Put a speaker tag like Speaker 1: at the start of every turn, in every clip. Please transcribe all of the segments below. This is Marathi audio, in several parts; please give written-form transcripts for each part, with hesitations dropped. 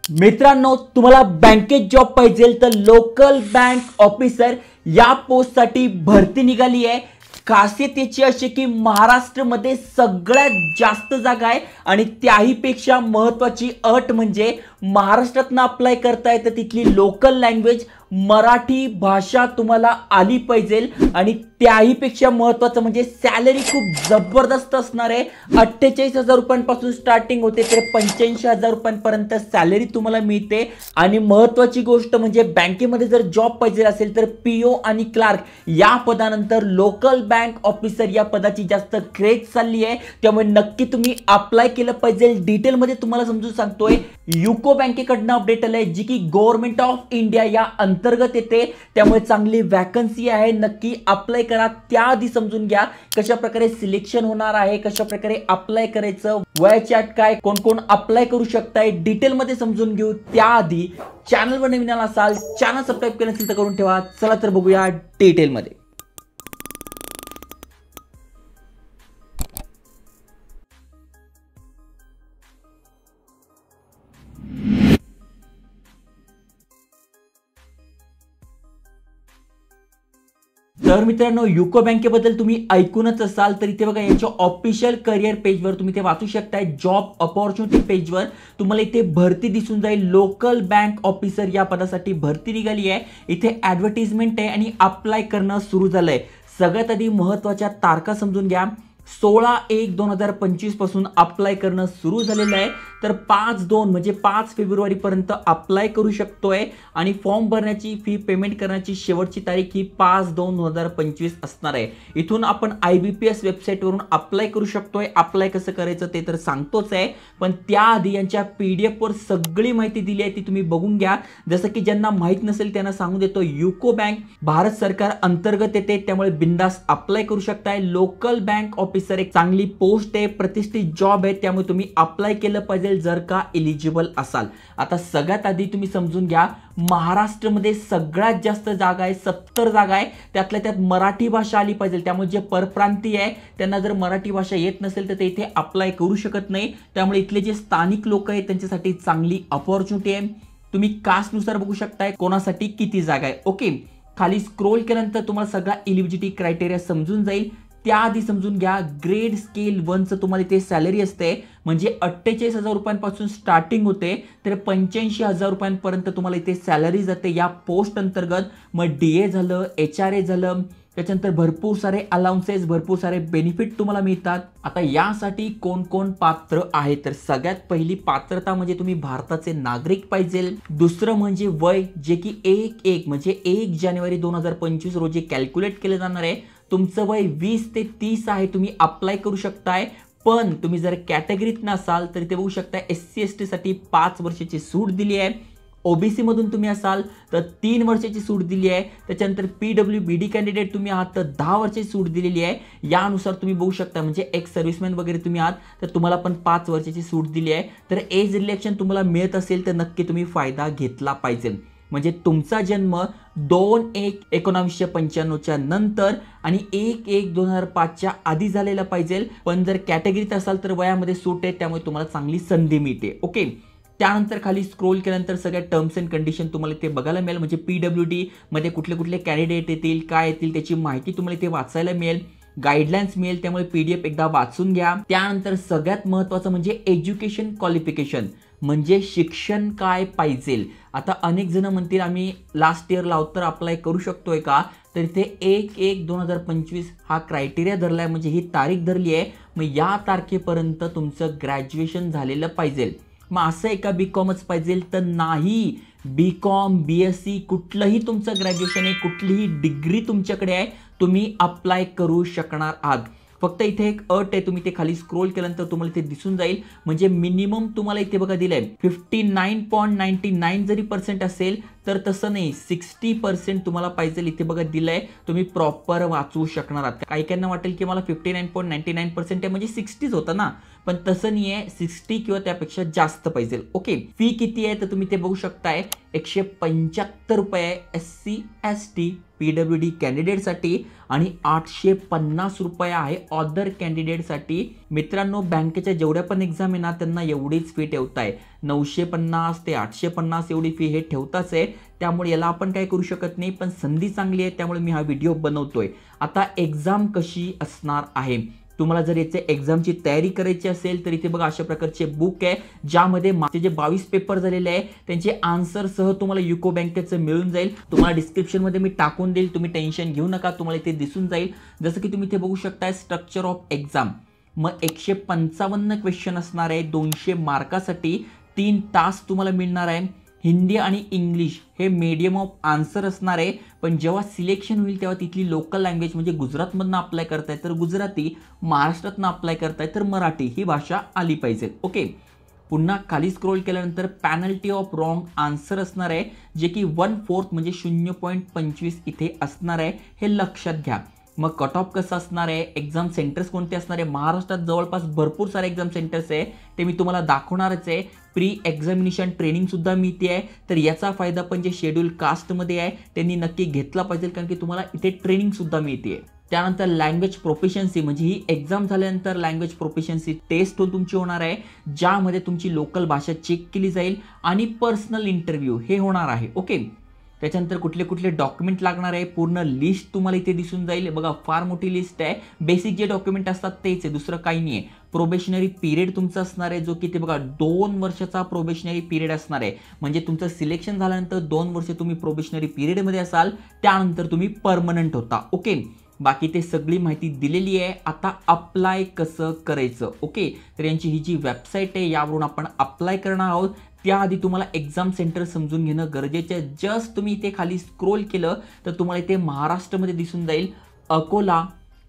Speaker 1: मित्रांनो, तुम्हाला बँकेत जॉब पाहिजे तर लोकल बँक ऑफिसर या पोस्टसाठी भरती निघाली आहे। खासियत याची अशी की महाराष्ट्रामध्ये सगळ्यात जास्त जागा आहे आणि त्याही पेक्षा महत्त्वाची अट म्हणजे महाराष्ट्रातनं अप्लाय करताय तर तिथली लोकल लँग्वेज मराठी भाषा तुम्हाला आली पाहिजे आणि त्याही पेक्षा महत्त्वाचं म्हणजे सॅलरी खूप जबरदस्त असणार आहे। 48,000 रुपयांपासून स्टार्टिंग होते तर 85,000 रुपयांपर्यंत सॅलरी तुम्हाला मिळते। आणि महत्त्वाची गोष्ट म्हणजे बँकेमध्ये जर जॉब पाहिजे असेल तर पीओ आणि क्लार्क या पदानंतर लोकल बँक ऑफिसर या पदाची जास्त क्रेज चालली आहे, त्यामुळे नक्की तुम्ही अप्लाय केलं पाहिजे। डिटेलमध्ये तुम्हाला समजून सांगतोय। युको बँकेकडनं अपडेट आलंय जी की गव्हर्नमेंट ऑफ इंडिया या अंतर्गत येते, त्यामुळे चांगली वॅकन्सी आहे, नक्की अप्लाय करा। त्याआधी समजून घ्या कशा प्रकारे सिलेक्शन होणार आहे, कशा प्रकारे अप्लाय करायचं, वयाची अट काय, कोण कोण अप्लाय करू शकताय, डिटेलमध्ये समजून घेऊ। त्याआधी चॅनलवर नवीन असाल, चॅनल सबस्क्राइब केलं नसेल तर करून ठेवा। चला तर बघूया डिटेलमध्ये। तर मित्रांनो, युको बँकेबद्दल तुम्ही ऐकूनच असाल तर इथे बघा यांच्या ऑफिशियल करिअर पेजवर तुम्ही ते वाचू शकताय। जॉब अपॉर्च्युनिटी पेजवर तुम्हाला इथे भरती दिसून जाईल। लोकल बँक ऑफिसर या पदासाठी भरती निघाली आहे। इथे ॲडव्हर्टाइजमेंट आहे आणि अप्लाय करणं सुरू झालंय। सगळ्यात आधी महत्त्वाच्या तारखा समजून घ्या। 16/1/2025 पासून अप्लाय करणं सुरू झालेलं आहे, तर 5/2 म्हणजे 5 फेब्रुवारी पर्यंत अप्लाय करू शकतोय आणि फॉर्म भरण्याची फी पेमेंट करण्याची शेवटची तारीख ही 5/2/2025 असणार आहे। इथून आपण IBPS वेबसाईटवरून अप्लाय करू शकतोय। अप्लाय कसं करायचं ते तर सांगतोच आहे, पण त्याआधी यांच्या PDF वर सगळी माहिती दिली आहे ती तुम्ही बघून घ्या। जसं की ज्यांना माहित नसेल त्यांना सांगू देतो, युको बँक भारत सरकार अंतर्गत येते, त्यामुळे बिंदास अप्लाय करू शकताय। लोकल बँक ऑफिसर एक चांगली पोस्ट आहे, प्रतिष्ठित जॉब आहे, त्यामुळे तुम्ही अप्लाय केलं पाहिजे जर का एलिजिबल असाल। आता सगळ्यात आधी तुम्ही समजून घ्या, महाराष्ट्रामध्ये सगळ्यात जास्त जागा आहे, 70 जागा आहे, त्यातल्या त्यात मराठी भाषा आली पाहिजे। त्यामुळे जे परप्रांतीय आहे त्यांना जर मराठी भाषा येत नसेल तर ते इथे अप्लाय करू शकत नाही, त्यामुळे इथले जे स्थानिक लोक आहेत त्यांच्यासाठी चांगली अपॉर्च्युनिटी आहे। तुम्ही कास्टनुसार बघू शकताय कोणासाठी किती जागा आहे। ओके, खाली स्क्रोल केल्यानंतर तुम्हाला सगळा एलिजिबिलिटी क्रायटेरिया समजून जाईल। त्याआधी समजून घ्या, ग्रेड स्केल 1चं तुम्हाला इथे सॅलरी असते, म्हणजे 48,000 रुपयांपासून स्टार्टिंग होते तर 85,000 रुपयांपर्यंत तुम्हाला इथे सॅलरी जाते या पोस्ट अंतर्गत। मग DA झालं, HRA झालं, त्याच्यानंतर भरपूर सारे अलाउन्सेस, भरपूर सारे बेनिफिट तुम्हाला मिळतात। आता यासाठी कोण कोण पात्र आहे तर सगळ्यात पहिली पात्रता म्हणजे तुम्ही भारताचे नागरिक पाहिजे। दुसरं म्हणजे वय, जे की 1 म्हणजे 1 जानेवारी 2025 रोजी कॅल्क्युलेट केलं जाणार आहे। तुमचं वय 20 ते 30 आहे, तुम्ही अप्लाय करू शकताय। पण तुम्ही जर कॅटेगरीत नसाल तर इथे बघू शकता SC ST साठी 5 वर्षाची सूट दिली आहे। OBC मधून तुम्ही असाल तर 3 वर्षाची सूट दिली आहे। त्याच्यानंतर PWBD कॅन्डिडेट तुम्ही आहात तर 10 वर्षाची सूट दिलेली आहे। यानुसार तुम्ही बघू शकता, म्हणजे एक्स सर्व्हिसमॅन वगैरे तुम्ही आहात तर तुम्हाला पण 5 वर्षाची सूट दिली आहे। तर एज रिलॅक्शन तुम्हाला मिळत असेल तर नक्की तुम्ही फायदा घेतला पाहिजे। म्हणजे तुमचा जन्म 2/1/1995च्या नंतर आणि 1/1/2005च्या आधी झालेला पाहिजे। पण जर कॅटेगरीत असाल तर वयामध्ये सूट आहे, त्यामुळे तुम्हाला चांगली संधी मिळते। ओके, त्यानंतर खाली स्क्रोल केल्यानंतर सगळ्या टर्म्स अँड कंडिशन तुम्हाला इथे बघायला मिळेल, म्हणजे PWD मध्ये कुठले कुठले कॅन्डिडेट येतील, काय येतील त्याची माहिती तुम्हाला इथे वाचायला मिळेल, गाईडलाईन्स मिळेल, त्यामुळे PDF एकदा वाचून घ्या। त्यानंतर सगळ्यात महत्त्वाचं म्हणजे एज्युकेशन क्वालिफिकेशन, म्हणजे शिक्षण काय पाहिजे। आता अनेक जण म्हणतील आम्ही लास्ट इयर लावतर अप्लाय करू शकतोय का, तर इथे 1/1/2025 हा क्रायटेरिया धरलाय, म्हणजे ही तारीख धरली आहे। मग या तारखेपर्यंत तुमचं ग्रॅज्युएशन झालेलं पाहिजे। मग असं आहे का BComच पाहिजे तर नाही, BCom BSc कुठलंही तुमचं ग्रॅज्युएशन आहे, कुठलीही डिग्री तुमच्याकडे आहे, तुम्ही अप्लाय करू शकणार आहात। फक्त इथे एक अट आहे, तुम्ही ते खाली स्क्रोल केल्यानंतर तुम्हाला इथे दिसून जाईल, म्हणजे मिनिमम तुम्हाला इथे बघा दिलंय 59.99 जरी पर्सेंट असेल तर तसं नाही, 60% तुम्हाला पाहिजे इथे बघा दिलंय। तुम्ही प्रॉपर वाचू शकणार आहात। काही काहींना वाटेल की मला 59.99% आहे म्हणजे 60च होतं ना, पण तसं नाही आहे, 60 किंवा त्यापेक्षा जास्त पाहिजे। ओके, फी किती आहे तर तुम्ही ते बघू शकताय, 175 रुपये SC ST PWD कॅन्डिडेटसाठी आणि 850 रुपये आहे अदर कॅन्डिडेटसाठी। मित्रांनो, बँकेच्या जेवढ्या पण एक्झाम आहे ना त्यांना एवढीच फी ठेवताय, 950 ते 850 एवढी फी हे ठेवताच आहे, त्यामुळे याला आपण काय करू शकत नाही, पण संधी चांगली आहे त्यामुळे मी हा व्हिडिओ बनवतोय. आता एक्झाम कशी असणार आहे, तुम्हाला जर याचे एक्झामची तयारी करायची असेल तर इथे बघा अशा प्रकारचे बुक आहे, ज्यामध्ये मागचे जे 22 पेपर झालेले आहे त्यांचे आन्सर सह तुम्हाला युको बँकेचं मिळून जाईल. तुम्हाला डिस्क्रिप्शन मध्ये मी टाकून देईल, तुम्ही टेन्शन घेऊ नका, तुम्हाला इथे दिसून जाईल. जसं की तुम्ही इथे बघू शकताय स्ट्रक्चर ऑफ एक्झाम. मग 155 क्वेश्चन असणार आहे 200 मार्कासाठी, 3 तास तुम्हाला मिळणार आहे. हिंदी आणि इंग्लिश हे मीडियम ऑफ आन्सर असणार आहे, पण जेव्हा सिलेक्शन होईल तेव्हा तिथली लोकल लँग्वेज म्हणजे गुजरातमधनं अप्लाय करताय तर गुजराती, महाराष्ट्रातनं अप्लाय करताय तर मराठी ही भाषा आली पाहिजे. ओके. पुन्हा खाली स्क्रोल केल्यानंतर पॅनल्टी ऑफ रॉंग आन्सर असणार आहे, जे की 1/4 म्हणजे 0.25 इथे असणार आहे, हे लक्षात घ्या. मग कट ऑफ कसं असणार आहे, एक्झाम सेंटर्स कोणते असणार आहे, महाराष्ट्रात जवळपास भरपूर सारे एक्झाम सेंटर्स आहे, ते मी तुम्हाला दाखवणारच आहे. प्री एक्झामिनेशन ट्रेनिंग सुद्धा मिळते आहे, तर याचा फायदा पण जे शेड्यूल कास्टमध्ये आहे त्यांनी नक्की घेतला पाहिजे, कारण की तुम्हाला इथे ट्रेनिंग सुद्धा मिळते. त्यानंतर लँग्वेज प्रोफिशियन्सी म्हणजे ही एक्झाम झाल्यानंतर लँग्वेज प्रोफिशियन्सी टेस्ट तुमची होणार आहे, ज्यामध्ये तुमची लोकल भाषा चेक केली जाईल आणि पर्सनल इंटरव्ह्यू हे होणार आहे. ओके. त्याच्यानंतर कुठले कुठले डॉक्युमेंट लागणार आहे पूर्ण लिस्ट तुम्हाला इथे दिसून जाईल. बघा फार मोठी लिस्ट आहे, बेसिक जे डॉक्युमेंट असतात तेच आहे, दुसरं काही नाही आहे. प्रोबेशनरी पिरियड तुमचा असणार आहे, जो की ते बघा 2 वर्षाचा प्रोबेशनरी पिरियड असणार आहे, म्हणजे तुमचं सिलेक्शन झाल्यानंतर 2 वर्ष तुम्ही प्रोबेशनरी पिरियडमध्ये असाल, त्यानंतर तुम्ही परमनंट होता. ओके. बाकी ते सगळी माहिती दिलेली आहे. आता अप्लाय कसं करायचं. ओके. तर यांची ही जी वेबसाईट आहे यावरून आपण अप्लाय करणार आहोत. त्याआधी तुम्हाला एक्झाम सेंटर समजून घेणं गरजेचं आहे. जस्ट तुम्ही इथे खाली स्क्रोल केलं तर तुम्हाला इथे महाराष्ट्रामध्ये दिसून जाईल अकोला,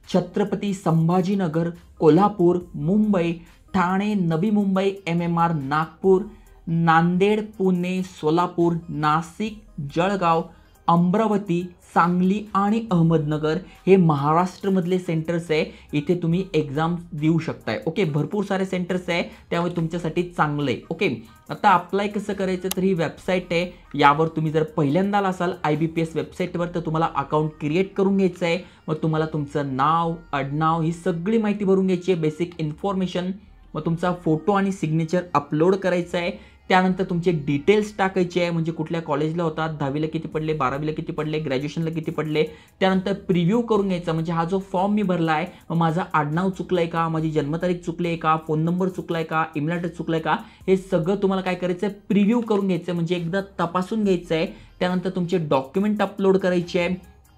Speaker 1: छत्रपती संभाजीनगर, कोल्हापूर, मुंबई, ठाणे, नवी मुंबई, MMR नागपूर, नांदेड, पुणे, सोलापूर, नाशिक, जळगाव, अमरावती, सांगली आणि अहमदनगर हे महाराष्ट्रमधले सेंटर्स आहे. इथे तुम्ही एक्झाम देऊ शकताय. ओके. भरपूर सारे सेंटर्स आहे, त्यामुळे तुमच्यासाठी चांगलं आहे. ओके. आता अप्लाय कसं करायचं, तर ही वेबसाईट आहे, यावर तुम्ही जर पहिल्यांदा असाल IBPS वेबसाईटवर तर तुम्हाला अकाउंट क्रिएट करून घ्यायचं आहे. मग तुम्हाला तुमचं नाव, आडनाव ही सगळी माहिती भरून घ्यायची आहे, बेसिक इन्फॉर्मेशन. मग तुमचा फोटो आणि सिग्नेचर अपलोड करायचा आहे. त्यानंतर तुमचे डिटेल्स टाकायचे आहे, म्हणजे कुठल्या कॉलेजला होतात, 10वीला किती पडले, 12वीला किती पडले, ग्रॅज्युएशनला किती पडले. त्यानंतर प्रिव्ह्यू करून घ्यायचा, म्हणजे हा जो फॉर्म मी भरला आहे मग माझं आडनाव चुकलं आहे का, माझी जन्मतारीख चुकली आहे का, फोन नंबर चुकला आहे का, ईमेल ॲड्रेस चुकला आहे का, हे सगळं तुम्हाला काय करायचं आहे, प्रिव्ह्यू करून घ्यायचं आहे, म्हणजे एकदा तपासून घ्यायचं आहे. त्यानंतर तुमचे डॉक्युमेंट अपलोड करायचे आहे,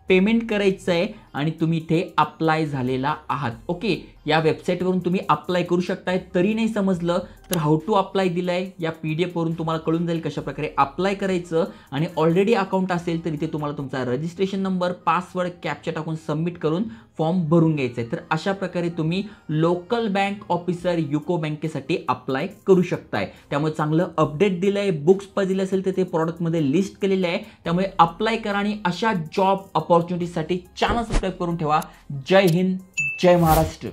Speaker 1: पेमेंट करायचं आहे आणि तुम्ही इथे अप्लाय झालेला आहात. ओके. या वेबसाईटवरून तुम्ही अप्लाय करू शकताय. तरी नाही समजलं तर हाऊ टू अप्लाय दिलाय, या PDF वरून तुम्हाला कळून जाईल कशा प्रकारे अप्लाय करायचं. आणि ऑलरेडी अकाउंट असेल तर इथे तुम्हाला तुमचा रजिस्ट्रेशन नंबर, पासवर्ड, कॅप्चा टाकून सबमिट करून फॉर्म भरून घ्यायचा आहे. तर अशा प्रकारे तुम्ही लोकल बँक ऑफिसर युको बँकेसाठी अप्लाय करू शकताय. त्यामुळे चांगलं अपडेट दिलंय, बुक्स पाहिजे असेल तर ते प्रॉडक्टमध्ये लिस्ट केलेले आहे, त्यामुळे अप्लाय करा आणि अशा जॉब अपॉर्च्युनिटीसाठी चॅनल सबस्क्राईब करून ठेवा. जय हिंद, जय महाराष्ट्र.